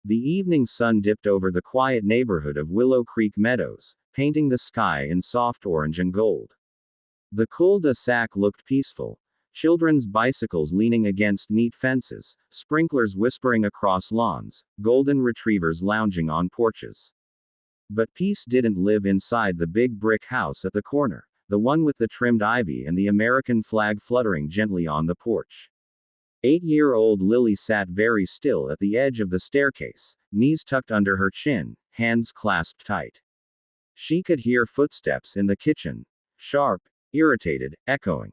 The evening sun dipped over the quiet neighborhood of Willow Creek Meadows, painting the sky in soft orange and gold. The cul-de-sac looked peaceful. Children's bicycles leaning against neat fences, sprinklers whispering across lawns, golden retrievers lounging on porches. But peace didn't live inside the big brick house at the corner, the one with the trimmed ivy and the American flag fluttering gently on the porch. 8-year-old Lily sat very still at the edge of the staircase, knees tucked under her chin, hands clasped tight. She could hear footsteps in the kitchen, sharp, irritated, echoing.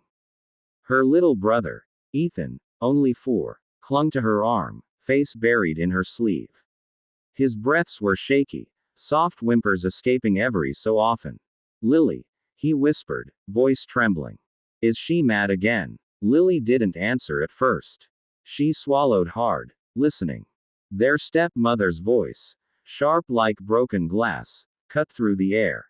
Her little brother, Ethan, only 4, clung to her arm, face buried in her sleeve. His breaths were shaky, soft whimpers escaping every so often. "Lily," he whispered, voice trembling. "Is she mad again?" Lily didn't answer at first. She swallowed hard, listening. Their stepmother's voice, sharp like broken glass, cut through the air.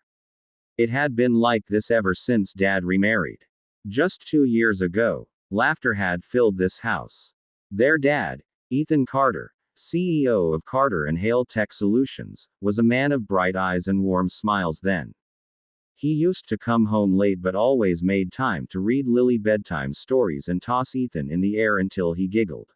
It had been like this ever since Dad remarried. Just 2 years ago, laughter had filled this house. Their dad, Ethan Carter, CEO of Carter and Hale Tech Solutions, was a man of bright eyes and warm smiles then. He used to come home late but always made time to read Lily bedtime stories and toss Ethan in the air until he giggled.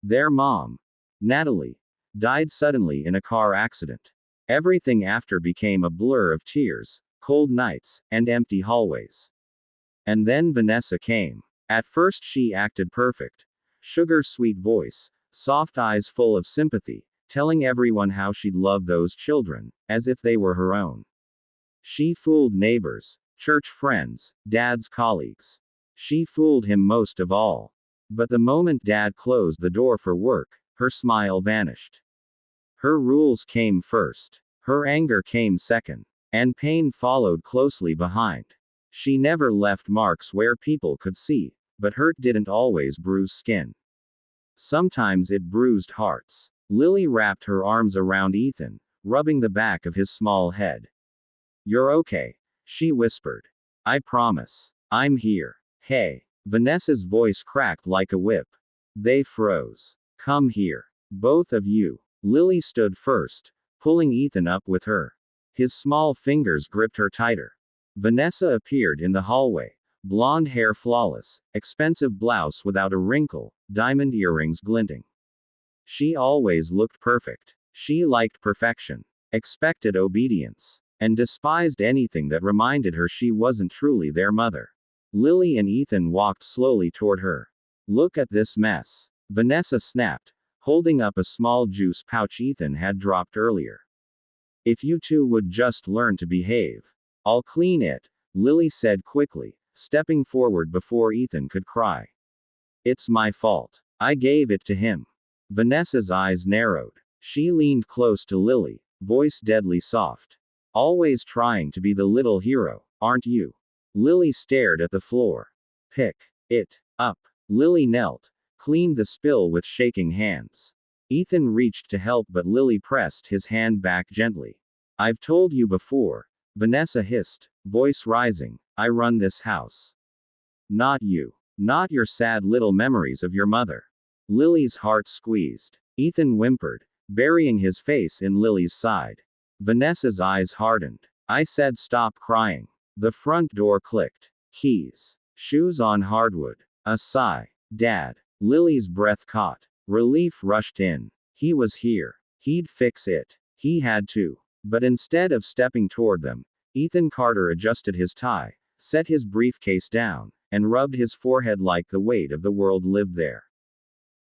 Their mom, Natalie, died suddenly in a car accident. Everything after became a blur of tears, cold nights, and empty hallways. And then Vanessa came. At first she acted perfect. Sugar-sweet voice, soft eyes full of sympathy, telling everyone how she'd love those children, as if they were her own. She fooled neighbors, church friends, Dad's colleagues. She fooled him most of all. But the moment Dad closed the door for work, her smile vanished. Her rules came first. Her anger came second. And pain followed closely behind. She never left marks where people could see, but hurt didn't always bruise skin. Sometimes it bruised hearts. Lily wrapped her arms around Ethan, rubbing the back of his small head. "You're okay," she whispered. "I promise. I'm here." "Hey." Vanessa's voice cracked like a whip. They froze. "Come here. Both of you." Lily stood first, pulling Ethan up with her. His small fingers gripped her tighter. Vanessa appeared in the hallway, blonde hair flawless, expensive blouse without a wrinkle, diamond earrings glinting. She always looked perfect. She liked perfection, expected obedience, and despised anything that reminded her she wasn't truly their mother. Lily and Ethan walked slowly toward her. "Look at this mess," Vanessa snapped, holding up a small juice pouch Ethan had dropped earlier. "If you two would just learn to behave." "I'll clean it," Lily said quickly, stepping forward before Ethan could cry. "It's my fault. I gave it to him." Vanessa's eyes narrowed. She leaned close to Lily, voice deadly soft. "Always trying to be the little hero, aren't you?" Lily stared at the floor. "Pick it up." Lily knelt, cleaned the spill with shaking hands. Ethan reached to help but Lily pressed his hand back gently. "I've told you before," Vanessa hissed, voice rising, "I run this house. Not you. Not your sad little memories of your mother." Lily's heart squeezed. Ethan whimpered, burying his face in Lily's side. Vanessa's eyes hardened. "I said stop crying." The front door clicked. Keys. Shoes on hardwood. A sigh. "Dad." Lily's breath caught. Relief rushed in. He was here. He'd fix it. He had to. But instead of stepping toward them, Ethan Carter adjusted his tie, set his briefcase down, and rubbed his forehead like the weight of the world lived there.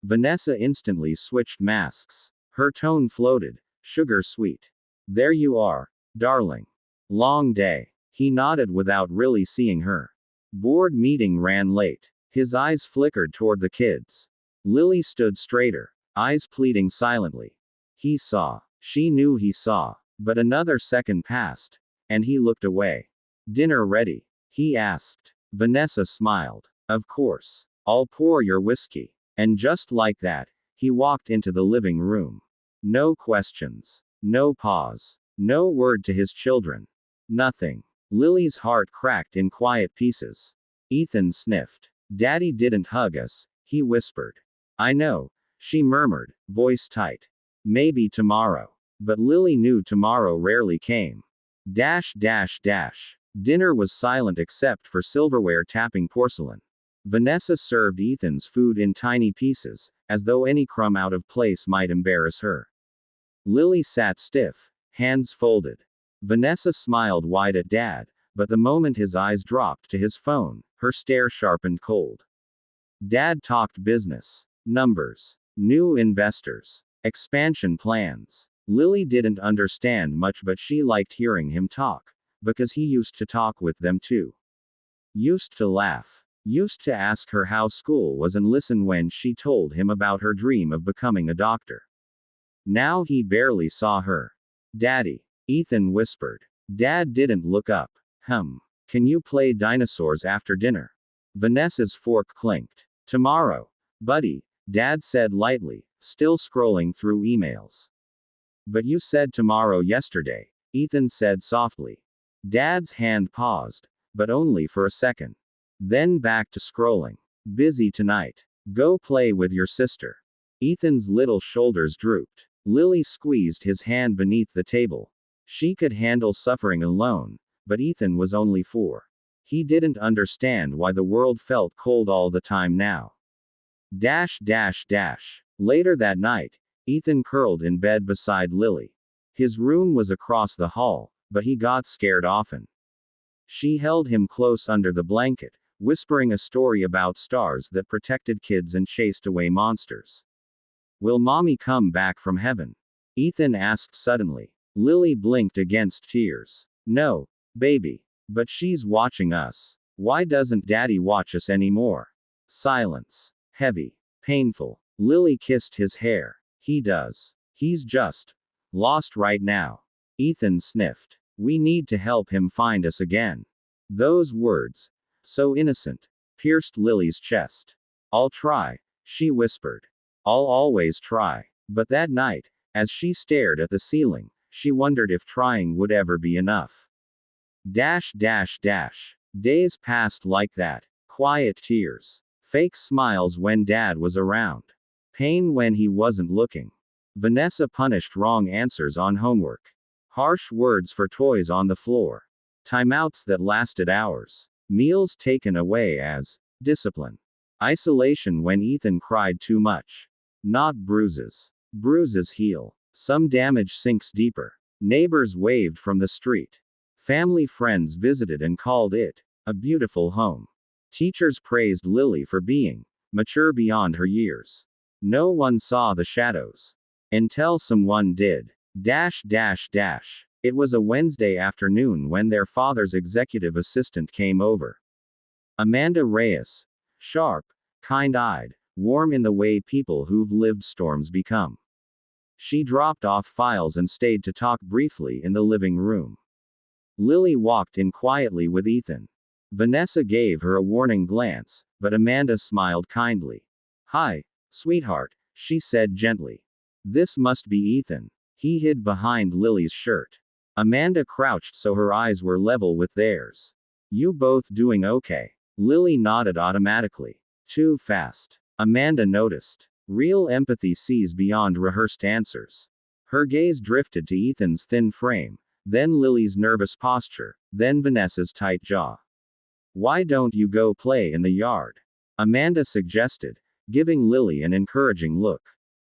Vanessa instantly switched masks. Her tone floated, sugar sweet. "There you are, darling. Long day." He nodded without really seeing her. Board meeting ran late. His eyes flickered toward the kids. Lily stood straighter, eyes pleading silently. He saw. She knew he saw. But another second passed, and he looked away. "Dinner ready?" he asked. Vanessa smiled. "Of course. I'll pour your whiskey." And just like that, he walked into the living room. No questions. No pause. No word to his children. Nothing. Lily's heart cracked in quiet pieces. Ethan sniffed. "Daddy didn't hug us," he whispered. "I know," she murmured, voice tight. Maybe tomorrow. But Lily knew tomorrow rarely came. Dash dash dash. Dinner was silent except for silverware tapping porcelain. Vanessa served Ethan's food in tiny pieces, as though any crumb out of place might embarrass her. Lily sat stiff, hands folded. Vanessa smiled wide at Dad, but the moment his eyes dropped to his phone, her stare sharpened cold. Dad talked business, numbers, new investors, expansion plans. Lily didn't understand much, but she liked hearing him talk, because he used to talk with them too. Used to laugh. Used to ask her how school was and listen when she told him about her dream of becoming a doctor. Now he barely saw her. Daddy, Ethan whispered. Dad didn't look up. Can you play dinosaurs after dinner? Vanessa's fork clinked. Tomorrow, buddy, Dad said lightly, still scrolling through emails. But you said tomorrow yesterday, Ethan said softly. Dad's hand paused, but only for a second. Then back to scrolling. Busy tonight. Go play with your sister. Ethan's little shoulders drooped. Lily squeezed his hand beneath the table. She could handle suffering alone, but Ethan was only 4. He didn't understand why the world felt cold all the time now. Dash dash dash. Later that night, Ethan curled in bed beside Lily. His room was across the hall, but he got scared often. She held him close under the blanket, whispering a story about stars that protected kids and chased away monsters. Will mommy come back from heaven? Ethan asked suddenly. Lily blinked against tears. No, baby. But she's watching us. Why doesn't Daddy watch us anymore? Silence. Heavy. Painful. Lily kissed his hair. He does. He's just lost right now. Ethan sniffed. We need to help him find us again. Those words, so innocent, pierced Lily's chest. I'll try, she whispered. I'll always try. But that night, as she stared at the ceiling, she wondered if trying would ever be enough. Dash dash dash. Days passed like that. Quiet tears. Fake smiles when Dad was around. Pain when he wasn't looking. Vanessa punished wrong answers on homework. Harsh words for toys on the floor. Timeouts that lasted hours. Meals taken away as discipline. Isolation when Ethan cried too much. Not bruises. Bruises heal. Some damage sinks deeper. Neighbors waved from the street. Family friends visited and called it a beautiful home. Teachers praised Lily for being mature beyond her years. No one saw the shadows. Until someone did. Dash dash dash. It was a Wednesday afternoon when their father's executive assistant came over. Amanda Reyes. Sharp, kind-eyed, warm in the way people who've lived storms become. She dropped off files and stayed to talk briefly in the living room. Lily walked in quietly with Ethan. Vanessa gave her a warning glance, but Amanda smiled kindly. Hi, sweetheart, she said gently. This must be Ethan. He hid behind Lily's shirt. Amanda crouched so her eyes were level with theirs. You both doing okay? Lily nodded automatically. Too fast. Amanda noticed. Real empathy sees beyond rehearsed answers. Her gaze drifted to Ethan's thin frame, then Lily's nervous posture, then Vanessa's tight jaw. Why don't you go play in the yard? Amanda suggested, giving Lily an encouraging look.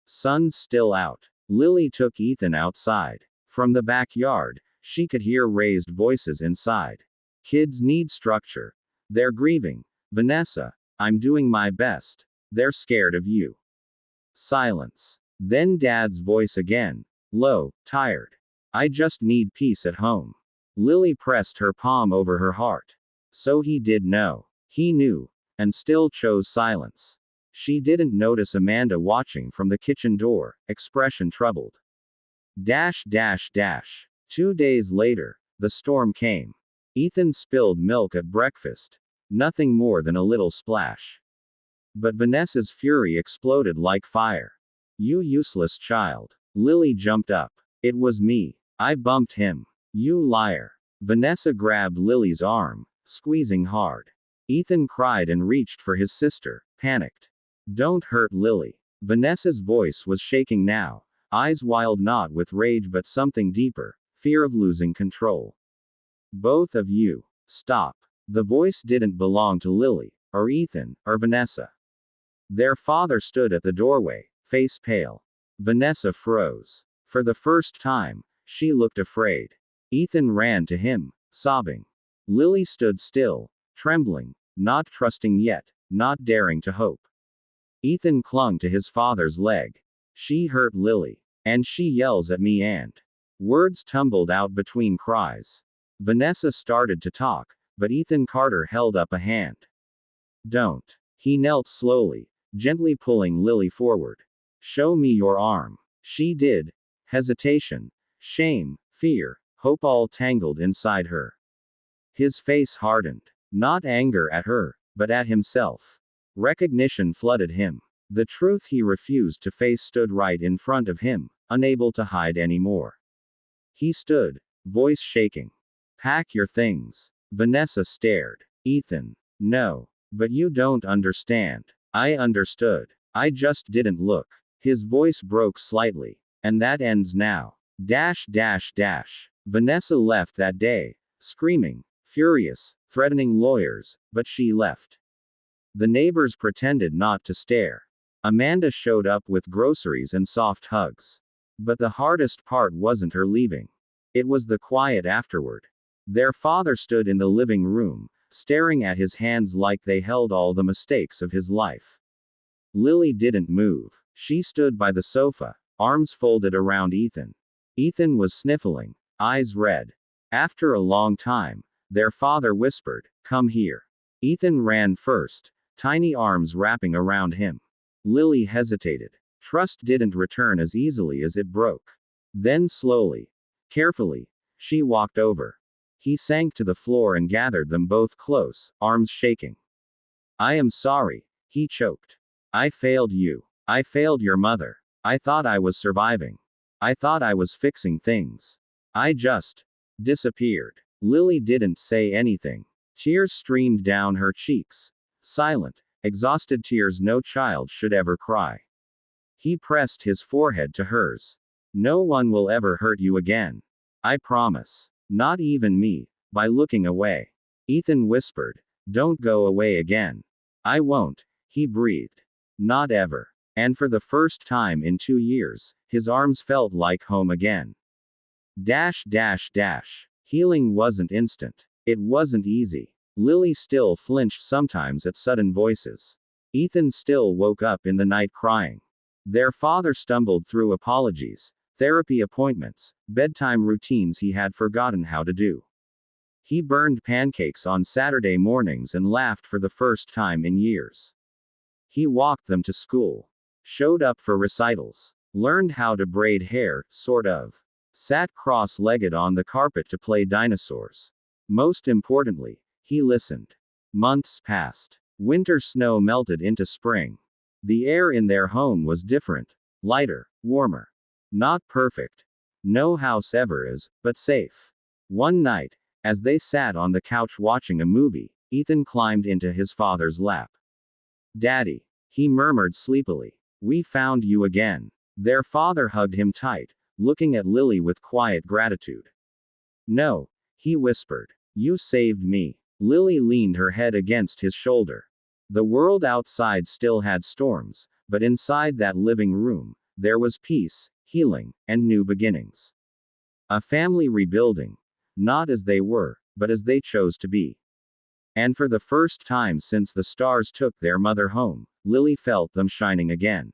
Sun's still out. Lily took Ethan outside. From the backyard, she could hear raised voices inside. Kids need structure. They're grieving. Vanessa, I'm doing my best. They're scared of you. Silence. Then Dad's voice again. Low, tired. I just need peace at home. Lily pressed her palm over her heart. So he did know. He knew. And still chose silence. She didn't notice Amanda watching from the kitchen door, expression troubled. Dash dash dash. 2 days later, the storm came. Ethan spilled milk at breakfast. Nothing more than a little splash. But Vanessa's fury exploded like fire. You useless child. Lily jumped up. It was me. I bumped him. You liar. Vanessa grabbed Lily's arm, squeezing hard. Ethan cried and reached for his sister, panicked. Don't hurt Lily. Vanessa's voice was shaking now, eyes wild not with rage but something deeper, fear of losing control. Both of you. Stop. The voice didn't belong to Lily, or Ethan, or Vanessa. Their father stood at the doorway, face pale. Vanessa froze. For the first time, she looked afraid. Ethan ran to him, sobbing. Lily stood still, trembling, not trusting yet, not daring to hope. Ethan clung to his father's leg. She hurt Lily. And she yells at me and. Words tumbled out between cries. Vanessa started to talk, but Ethan Carter held up a hand. Don't. He knelt slowly, gently pulling Lily forward. Show me your arm. She did. Hesitation, shame, fear, hope all tangled inside her. His face hardened. Not anger at her, but at himself. Recognition flooded him. The truth he refused to face stood right in front of him, unable to hide anymore. He stood, voice shaking. Pack your things. Vanessa stared. Ethan. No. But you don't understand. I understood. I just didn't look. His voice broke slightly. And that ends now. Vanessa left that day, screaming, furious, threatening lawyers, but she left. The neighbors pretended not to stare. Amanda showed up with groceries and soft hugs. But the hardest part wasn't her leaving. It was the quiet afterward. Their father stood in the living room, staring at his hands like they held all the mistakes of his life. Lily didn't move. She stood by the sofa, arms folded around Ethan. Ethan was sniffling, eyes red. After a long time, their father whispered, "Come here." Ethan ran first, tiny arms wrapping around him. Lily hesitated. Trust didn't return as easily as it broke. Then slowly, carefully, she walked over. He sank to the floor and gathered them both close, arms shaking. "I am sorry," he choked. "I failed you. I failed your mother. I thought I was surviving. I thought I was fixing things. I just disappeared." Lily didn't say anything. Tears streamed down her cheeks. Silent, exhausted tears no child should ever cry. He pressed his forehead to hers. "No one will ever hurt you again. I promise. Not even me." By looking away, Ethan whispered, "Don't go away again." "I won't," he breathed. "Not ever." And for the first time in 2 years, his arms felt like home again. Healing wasn't instant. It wasn't easy. Lily still flinched sometimes at sudden voices. Ethan still woke up in the night crying. Their father stumbled through apologies, therapy appointments, bedtime routines he had forgotten how to do. He burned pancakes on Saturday mornings and laughed for the first time in years. He walked them to school. Showed up for recitals. Learned how to braid hair, sort of. Sat cross-legged on the carpet to play dinosaurs. Most importantly, he listened. Months passed. Winter snow melted into spring. The air in their home was different. Lighter, warmer. Not perfect. No house ever is, but safe. One night, as they sat on the couch watching a movie, Ethan climbed into his father's lap. "Daddy," he murmured sleepily. "We found you again." Their father hugged him tight, looking at Lily with quiet gratitude. "No," he whispered. "You saved me." Lily leaned her head against his shoulder. The world outside still had storms, but inside that living room, there was peace, healing, and new beginnings. A family rebuilding. Not as they were, but as they chose to be. And for the first time since the stars took their mother home, Lily felt them shining again.